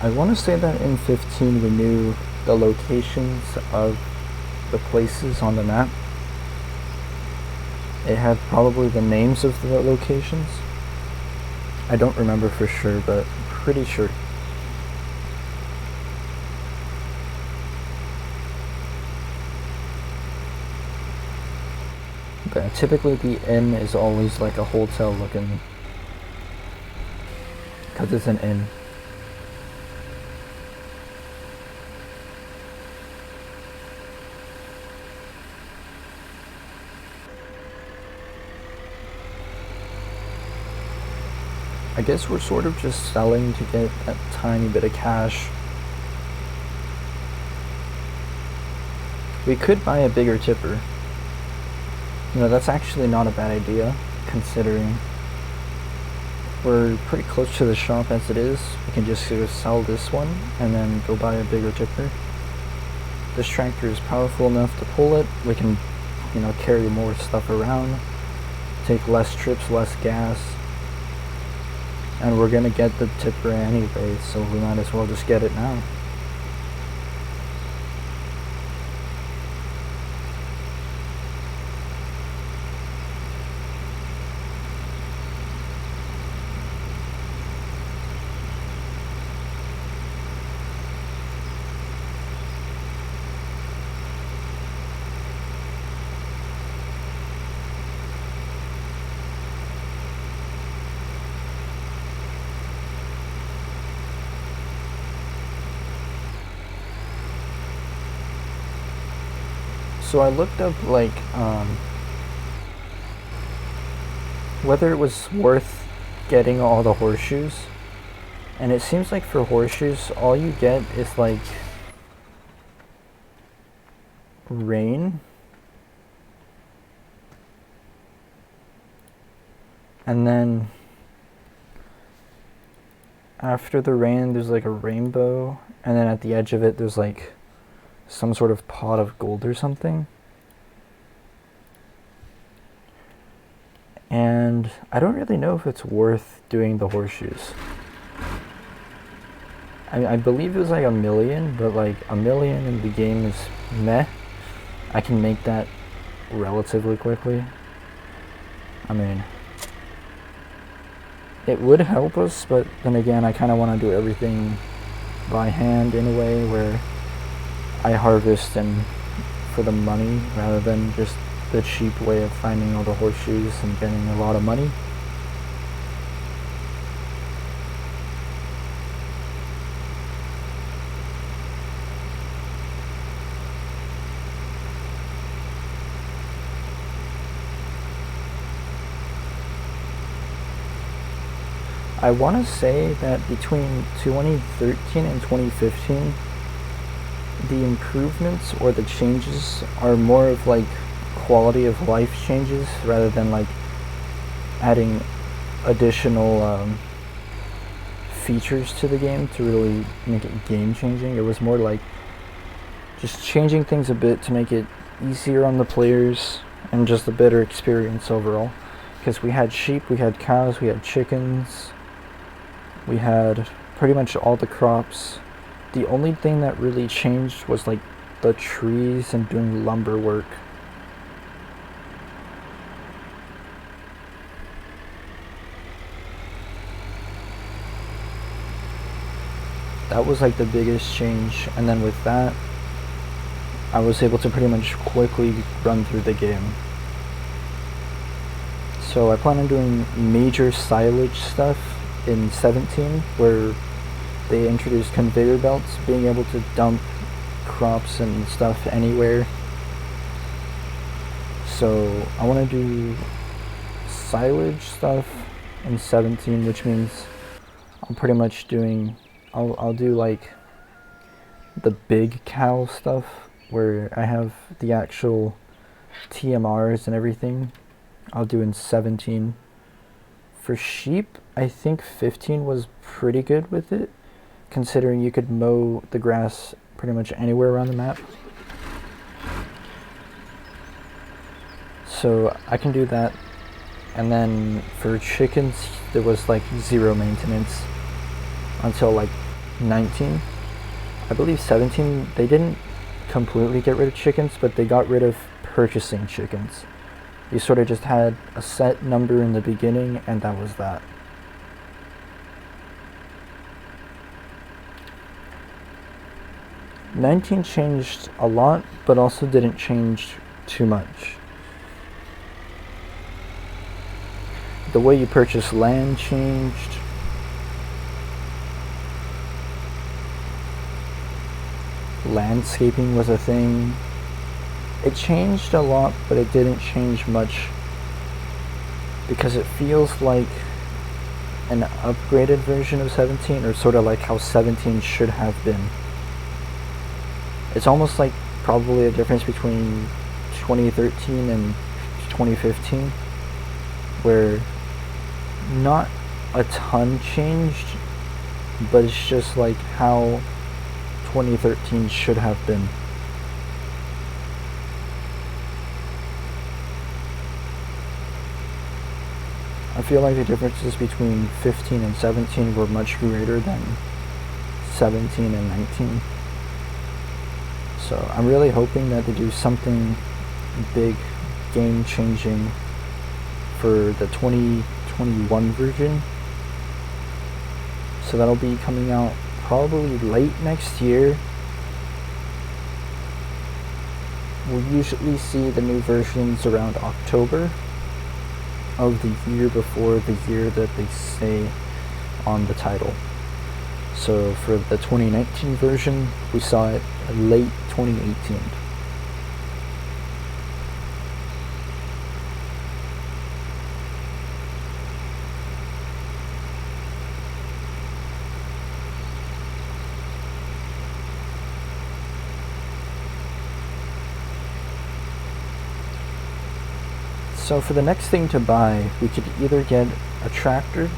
I want to say that in 15 we knew the locations of the places on the map. It had probably the names of the locations. I don't remember for sure, but I'm pretty sure. But typically the inn is always like a hotel looking, because it's an inn. I guess we're sort of just selling to get that tiny bit of cash. We could buy a bigger tipper. You know, that's actually not a bad idea, considering we're pretty close to the shop as it is. We can just go sell this one and then go buy a bigger tipper. This tractor is powerful enough to pull it. We can, you know, carry more stuff around, take less trips, less gas. And we're gonna get the tipper anyway, so we might as well just get it now. So I looked up like whether it was worth getting all the horseshoes, and it seems like for horseshoes all you get is like rain, and then after the rain there's like a rainbow, and then at the edge of it there's like some sort of pot of gold or something. And I don't really know if it's worth doing the horseshoes. I believe it was like 1 million, but like 1 million in the game is meh. I can make that relatively quickly. I mean, it would help us, but then again, I kind of want to do everything by hand in a way where I harvest and for the money rather than just the cheap way of finding all the horseshoes and getting a lot of money. I want to say that between 2013 and 2015, the improvements or the changes are more of like quality of life changes rather than like adding additional features to the game to really make it game changing. It was more like just changing things a bit to make it easier on the players and just a better experience overall, because we had sheep, we had cows, we had chickens, we had pretty much all the crops. The only thing that really changed was like the trees and doing lumber work. That was like the biggest change, and then with that I was able to pretty much quickly run through the game. So I plan on doing major silage stuff in 17, where they introduced conveyor belts, being able to dump crops and stuff anywhere. So I want to do silage stuff in 17, which means I'm pretty much doing, I'll do like the big cow stuff where I have the actual TMRs and everything. I'll do in 17. For sheep, I think 15 was pretty good with it, considering you could mow the grass pretty much anywhere around the map. So I can do that. And then for chickens, there was like zero maintenance until like 19. I believe 17, they didn't completely get rid of chickens, but they got rid of purchasing chickens. You sort of just had a set number in the beginning, and that was that. '19 changed a lot, but also didn't change too much. The way you purchase land changed. Landscaping was a thing. It changed a lot, but it didn't change much because it feels like an upgraded version of 17, or sort of like how 17 should have been. It's almost like probably a difference between 2013 and 2015, where not a ton changed, but it's just like how 2013 should have been. I feel like the differences between 15 and 17 were much greater than 17 and 19. So I'm really hoping that they do something big, game-changing for the 2021 version. So that'll be coming out probably late next year. We usually see the new versions around October of the year before the year that they say on the title. So for the 2019 version, we saw it late 2018. So for the next thing to buy, we could either get a tractor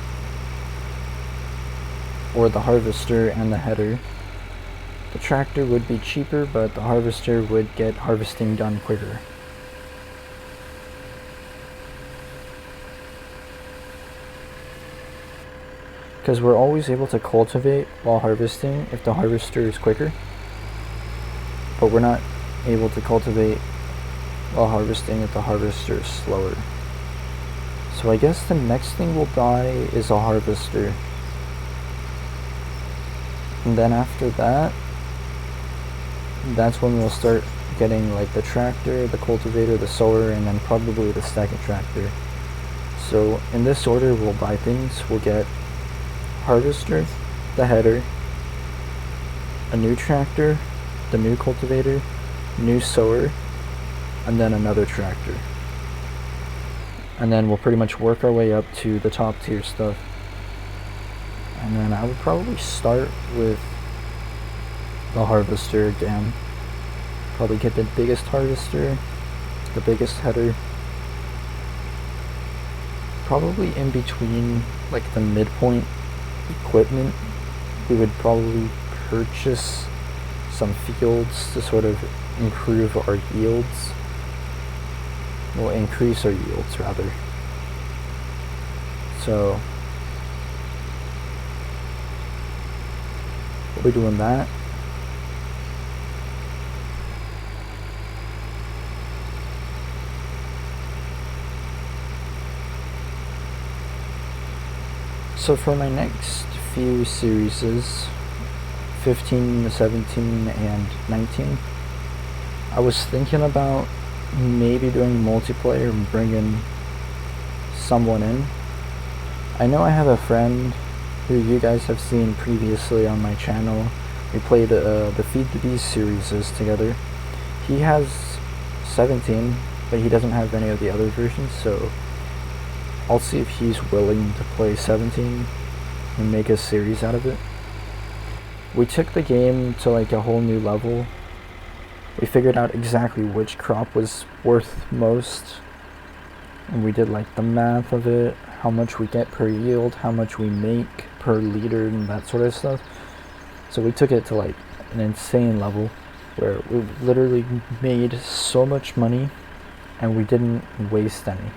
or the harvester and the header. The tractor would be cheaper, but the harvester would get harvesting done quicker. Because we're always able to cultivate while harvesting if the harvester is quicker, but we're not able to cultivate while harvesting if the harvester is slower. So I guess the next thing we'll buy is a harvester. And then after that, that's when we'll start getting like the tractor, the cultivator, the sower, and then probably the second tractor. So in this order we'll buy things. We'll get harvester, the header, a new tractor, the new cultivator, new sower, and then another tractor. And then we'll pretty much work our way up to the top tier stuff. And then I would probably start with the harvester again. Probably get the biggest harvester, the biggest header. Probably in between like the midpoint equipment, we would probably purchase some fields to sort of improve our yields. Well, increase our yields rather. So we'll be doing that. So for my next few series, 15, 17, and 19, I was thinking about maybe doing multiplayer and bringing someone in. I know I have a friend who you guys have seen previously on my channel. We played the Feed the Bees series together. He has 17, but he doesn't have any of the other versions, so I'll see if he's willing to play 17 and make a series out of it. We took the game to like a whole new level. We figured out exactly which crop was worth most, and we did like the math of it, how much we get per yield, how much we make per liter, and that sort of stuff. So we took it to like an insane level where we literally made so much money and we didn't waste any.